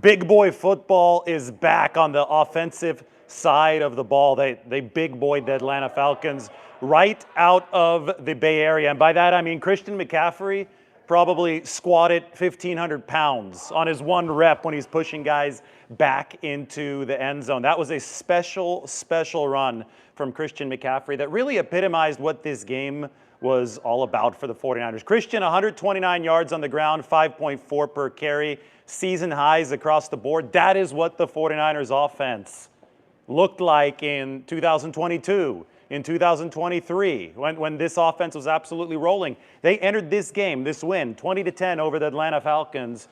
Big boy football is back on the offensive side of the ball. They big boyed the Atlanta Falcons right out of the Bay Area. And by that, I mean Christian McCaffrey probably squatted 1,500 pounds on his one rep when he's pushing guys back into the end zone. That was a special run from Christian McCaffrey that really epitomized what this game was all about for the 49ers. Christian, 129 yards on the ground, 5.4 per carry, season highs across the board. That is what the 49ers offense looked like in 2022, in 2023, when this offense was absolutely rolling. They entered this game, this win, 20-10 over the Atlanta Falcons,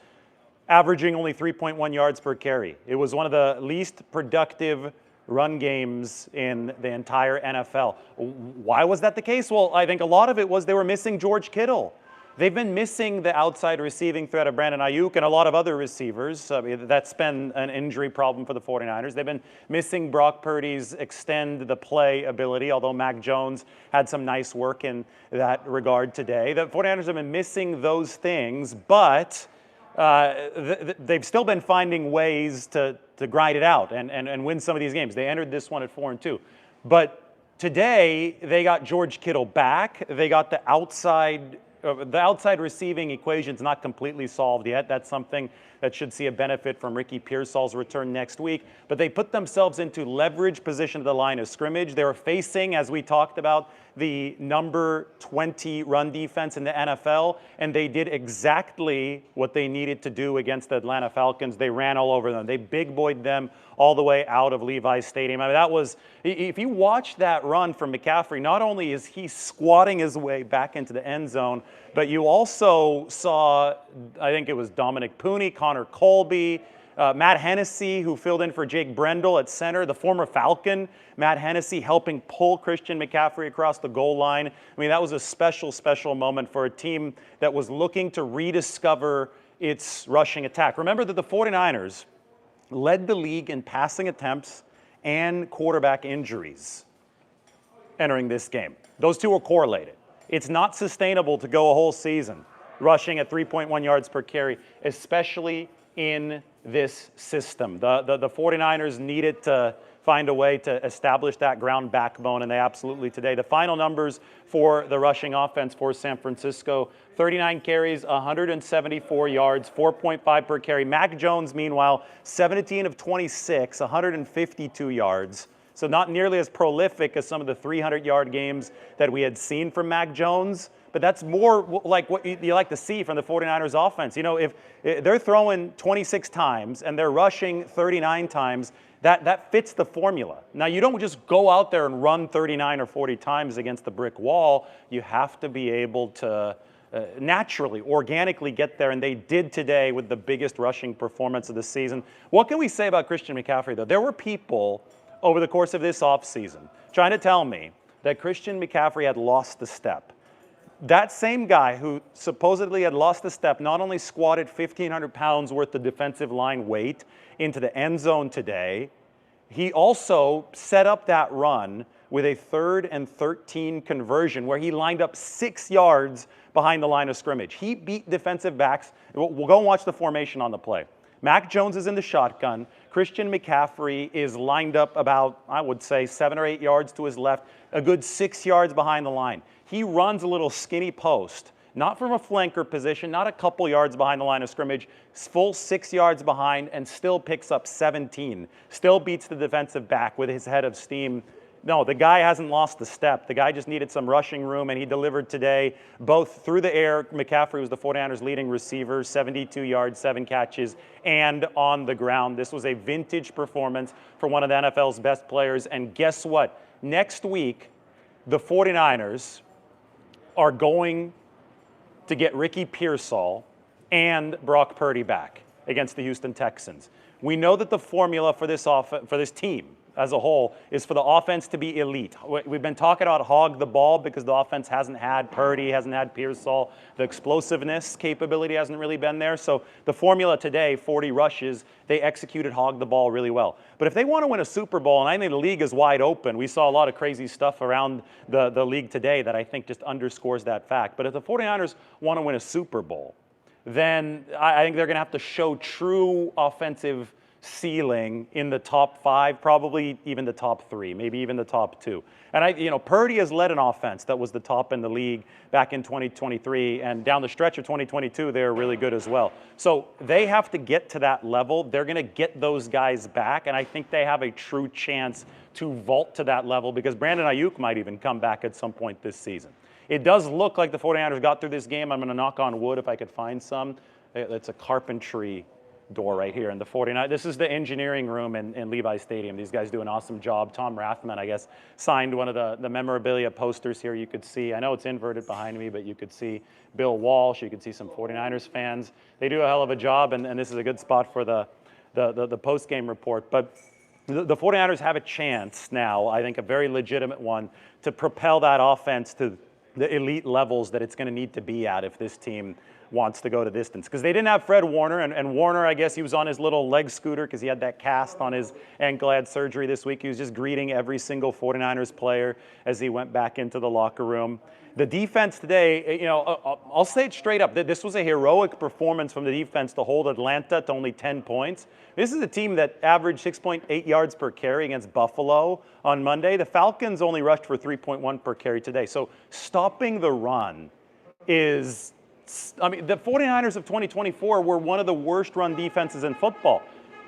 averaging only 3.1 yards per carry. It was one of the least productive run games in the entire NFL. Why was that the case? Well, I think a lot of it was they were missing George Kittle. They've been missing the outside receiving threat of Brandon Ayuk and a lot of other receivers. That's been an injury problem for the 49ers. They've been missing Brock Purdy's extend the play ability, although Mac Jones had some nice work in that regard today. The 49ers have been missing those things, but they've still been finding ways to grind it out and win some of these games. They entered this one at 4-2. But today, they got George Kittle back. They got the outside receiving equation's not completely solved yet. That's something that should see a benefit from Ricky Pearsall's return next week. But they put themselves into leverage position at the line of scrimmage. They were facing, as we talked about, the number 20 run defense in the NFL, and they did exactly what they needed to do against the Atlanta Falcons. They ran all over them. They big boyed them all the way out of Levi's Stadium. I mean, that was, if you watch that run from McCaffrey, not only is he squatting his way back into the end zone, but you also saw, I think it was Dominic Pooney, Connor Colby, Matt Hennessy, who filled in for Jake Brendel at center, the former Falcon, Matt Hennessy helping pull Christian McCaffrey across the goal line. I mean, that was a special moment for a team that was looking to rediscover its rushing attack. Remember that the 49ers led the league in passing attempts and quarterback injuries entering this game. Those two are correlated. It's not sustainable to go a whole season rushing at 3.1 yards per carry, especially in this system. The 49ers needed to find a way to establish that ground backbone, and they absolutely today. The final numbers for the rushing offense for San Francisco: 39 carries, 174 yards, 4.5 per carry. Mac Jones, meanwhile, 17 of 26, 152 yards. So not nearly as prolific as some of the 300-yard games that we had seen from Mac Jones, but that's more like what you like to see from the 49ers offense. You know, if they're throwing 26 times and they're rushing 39 times, that fits the formula. Now, you don't just go out there and run 39 or 40 times against the brick wall. You have to be able to naturally, organically get there, and they did today with the biggest rushing performance of the season. What can we say about Christian McCaffrey, though? There were people over the course of this offseason trying to tell me that Christian McCaffrey had lost the step. That same guy who supposedly had lost the step not only squatted 1,500 pounds worth of defensive line weight into the end zone today, he also set up that run with a 3rd and 13 conversion where he lined up 6 yards behind the line of scrimmage. He beat defensive backs. We'll go and watch the formation on the play. Mac Jones is in the shotgun. Christian McCaffrey is lined up about, I would say, 7 or 8 yards to his left, a good 6 yards behind the line. He runs a little skinny post, not from a flanker position, not a couple yards behind the line of scrimmage, full 6 yards behind, and still picks up 17. Still beats the defensive back with his head of steam. No, the guy hasn't lost the step. The guy just needed some rushing room, and he delivered today, both through the air. McCaffrey was the 49ers' leading receiver, 72 yards, 7 catches, and on the ground. This was a vintage performance for one of the NFL's best players. And guess what? Next week, the 49ers are going to get Ricky Pearsall and Brock Purdy back against the Houston Texans. We know that the formula for this team as a whole is for the offense to be elite. We've been talking about hog the ball because the offense hasn't had Purdy, hasn't had Pearsall. The explosiveness capability hasn't really been there. So the formula today, 40 rushes, they executed hog the ball really well. But if they want to win a Super Bowl, and I think the league is wide open, we saw a lot of crazy stuff around the league today that I think just underscores that fact. But if the 49ers want to win a Super Bowl, then I think they're going to have to show true offensive ceiling in the top 5, probably even the top 3, maybe even the top 2. And Purdy has led an offense that was the top in the league back in 2023, and down the stretch of 2022, they're really good as well. So they have to get to that level. They're going to get those guys back, and I think they have a true chance to vault to that level because Brandon Ayuk might even come back at some point this season. It does look like the 49ers got through this game. I'm going to knock on wood if I could find some. It's a carpentry door right here in the 49ers. This is the engineering room in Levi Stadium. These guys do an awesome job. Tom Rathman, I guess, signed one of the memorabilia posters here. You could see, I know it's inverted behind me, but you could see Bill Walsh. You could see some 49ers fans. They do a hell of a job, and this is a good spot for the post-game report. But the 49ers have a chance now, I think a very legitimate one, to propel that offense to the elite levels that it's going to need to be at if this team wants to go to distance. Because they didn't have Fred Warner, and Warner, I guess he was on his little leg scooter because he had that cast on his ankle, had surgery this week. He was just greeting every single 49ers player as he went back into the locker room. The defense today, I'll say it straight up, that this was a heroic performance from the defense to hold Atlanta to only 10 points. This is a team that averaged 6.8 yards per carry against Buffalo on Monday. The Falcons only rushed for 3.1 per carry today. So stopping the run is, the 49ers of 2024 were one of the worst run defenses in football.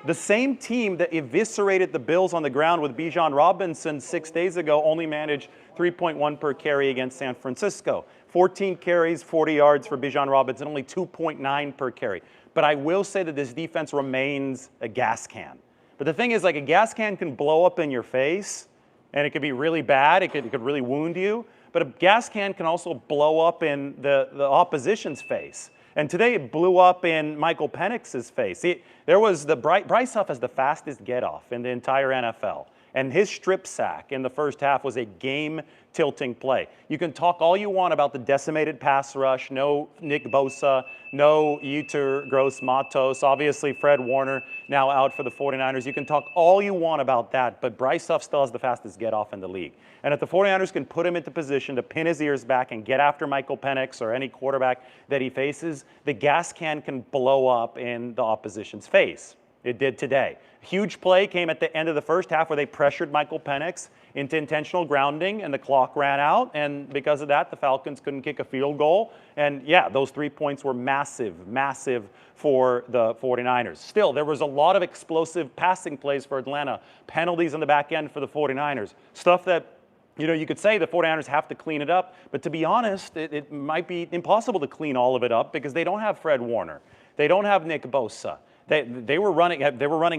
The same team that eviscerated the Bills on the ground with Bijan Robinson 6 days ago only managed 3.1 per carry against San Francisco. 14 carries, 40 yards for Bijan Robinson, only 2.9 per carry. But I will say that this defense remains a gas can. But the thing is, like, a gas can blow up in your face, and it could be really bad. It could really wound you. But a gas can also blow up in the opposition's face. And today it blew up in Michael Penix's face. Bryce Huff has the fastest get-off in the entire NFL. And his strip sack in the first half was a game-tilting play. You can talk all you want about the decimated pass rush, no Nick Bosa, no Yetur Gross-Matos, obviously Fred Warner now out for the 49ers. You can talk all you want about that, but Bryce Huff still has the fastest get-off in the league. And if the 49ers can put him into position to pin his ears back and get after Michael Penix or any quarterback that he faces, the gas can blow up in the opposition's face. It did today. Huge play came at the end of the first half where they pressured Michael Penix into intentional grounding, and the clock ran out. And because of that, the Falcons couldn't kick a field goal. And yeah, those 3 points were massive, massive for the 49ers. Still, there was a lot of explosive passing plays for Atlanta, penalties on the back end for the 49ers, stuff that you could say the 49ers have to clean it up, but to be honest, it might be impossible to clean all of it up because they don't have Fred Warner. They don't have Nick Bosa. They were running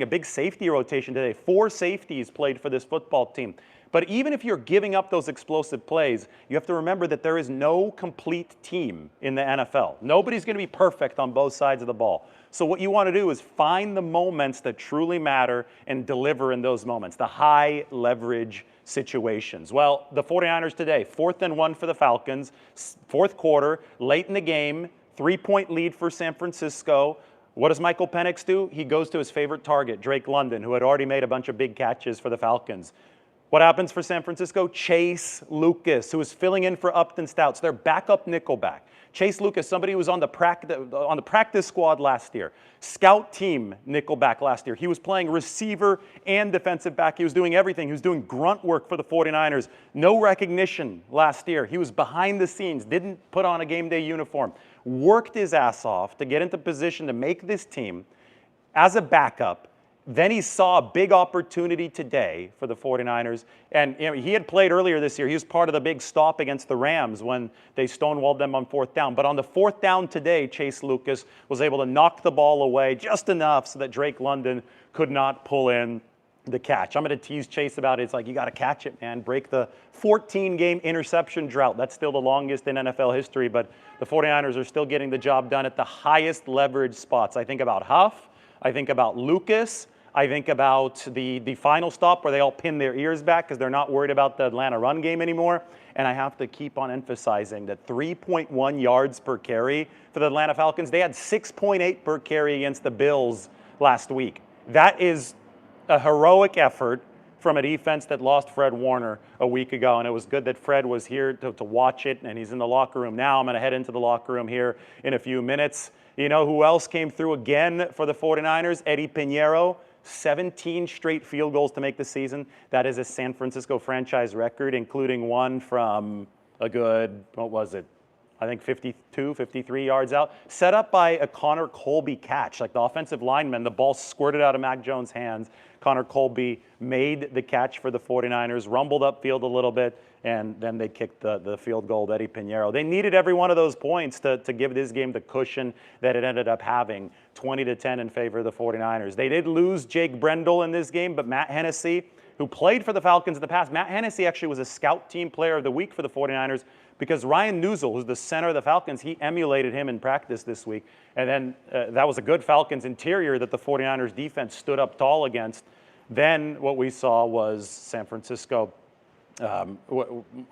a big safety rotation today. 4 safeties played for this football team. But even if you're giving up those explosive plays, you have to remember that there is no complete team in the NFL. Nobody's going to be perfect on both sides of the ball. So what you want to do is find the moments that truly matter and deliver in those moments, the high leverage situations. Well, the 49ers today, 4th and 1 for the Falcons, 4th quarter, late in the game, 3-point lead for San Francisco. What does Michael Penix do? He goes to his favorite target, Drake London, who had already made a bunch of big catches for the Falcons. What happens for San Francisco? Chase Lucas, who is filling in for Upton Stouts, their backup nickelback. Chase Lucas, somebody who was on the practice squad last year, scout team nickelback last year. He was playing receiver and defensive back. He was doing everything. He was doing grunt work for the 49ers. No recognition last year. He was behind the scenes, didn't put on a game day uniform, worked his ass off to get into position to make this team as a backup. Then he saw a big opportunity today for the 49ers. And he had played earlier this year. He was part of the big stop against the Rams when they stonewalled them on 4th down. But on the 4th down today, Chase Lucas was able to knock the ball away just enough so that Drake London could not pull in the catch. I'm going to tease Chase about it. It's like, you got to catch it, man. Break the 14-game interception drought. That's still the longest in NFL history. But the 49ers are still getting the job done at the highest leverage spots. I think about Huff. I think about Lucas. I think about the final stop where they all pin their ears back because they're not worried about the Atlanta run game anymore. And I have to keep on emphasizing that 3.1 yards per carry for the Atlanta Falcons. They had 6.8 per carry against the Bills last week. That is a heroic effort from a defense that lost Fred Warner a week ago, and it was good that Fred was here to watch it, and he's in the locker room now. I'm going to head into the locker room here in a few minutes. You know who else came through again for the 49ers? Eddie Pinheiro. 17 straight field goals to make the season. That is a San Francisco franchise record, including one from a good, what was it? I think 52, 53 yards out. Set up by a Connor Colby catch. Like the offensive lineman, the ball squirted out of Mac Jones' hands. Connor Colby made the catch for the 49ers, rumbled upfield a little bit, and then they kicked the field goal to Eddie Pinheiro. They needed every one of those points to give this game the cushion that it ended up having, 20-10 in favor of the 49ers. They did lose Jake Brendel in this game, but Matt Hennessy, who played for the Falcons in the past, Matt Hennessy actually was a scout team player of the week for the 49ers because Ryan Newsel, who's the center of the Falcons, he emulated him in practice this week. And then that was a good Falcons interior that the 49ers defense stood up tall against. Then what we saw was San Francisco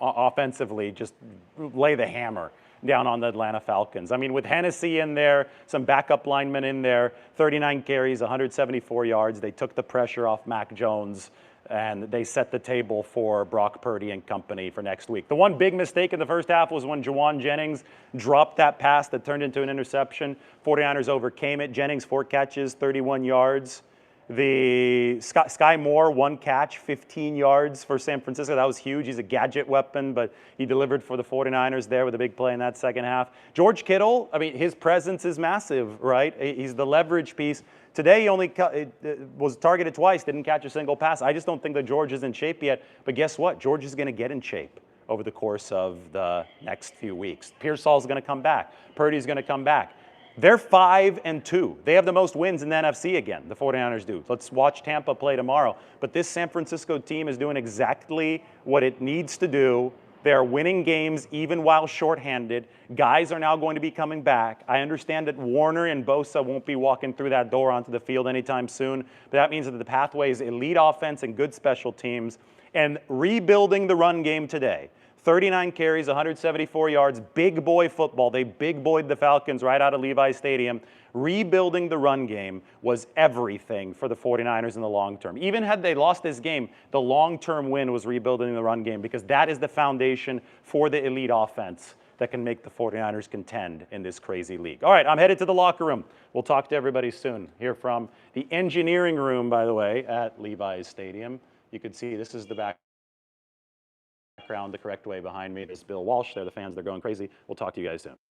offensively just lay the hammer down on the Atlanta Falcons. I mean, with Hennessy in there, some backup linemen in there, 39 carries, 174 yards. They took the pressure off Mac Jones, and they set the table for Brock Purdy and company for next week. The one big mistake in the first half was when Juwan Jennings dropped that pass that turned into an interception. 49ers overcame it. Jennings, 4 catches, 31 yards. The Sky Moore, 1 catch, 15 yards for San Francisco. That was huge. He's a gadget weapon, but he delivered for the 49ers there with a big play in that second half. George Kittle, I mean, his presence is massive, right? He's the leverage piece. Today, he only was targeted twice, didn't catch a single pass. I just don't think that George is in shape yet. But guess what? George is going to get in shape over the course of the next few weeks. Pearsall's going to come back. Purdy's going to come back. They're 5-2. They have the most wins in the NFC again, the 49ers do. Let's watch Tampa play tomorrow. But this San Francisco team is doing exactly what it needs to do. They're winning games even while shorthanded. Guys are now going to be coming back. I understand that Warner and Bosa won't be walking through that door onto the field anytime soon, but that means that the pathway is elite offense and good special teams. And rebuilding the run game today. 39 carries, 174 yards, big boy football. They big boyed the Falcons right out of Levi Stadium. Rebuilding the run game was everything for the 49ers in the long term. Even had they lost this game, the long-term win was rebuilding the run game because that is the foundation for the elite offense that can make the 49ers contend in this crazy league. All right, I'm headed to the locker room. We'll talk to everybody soon. Hear from the engineering room, by the way, at Levi's Stadium. You can see this is the background the correct way behind me. There's Bill Walsh there. The fans, they're going crazy. We'll talk to you guys soon.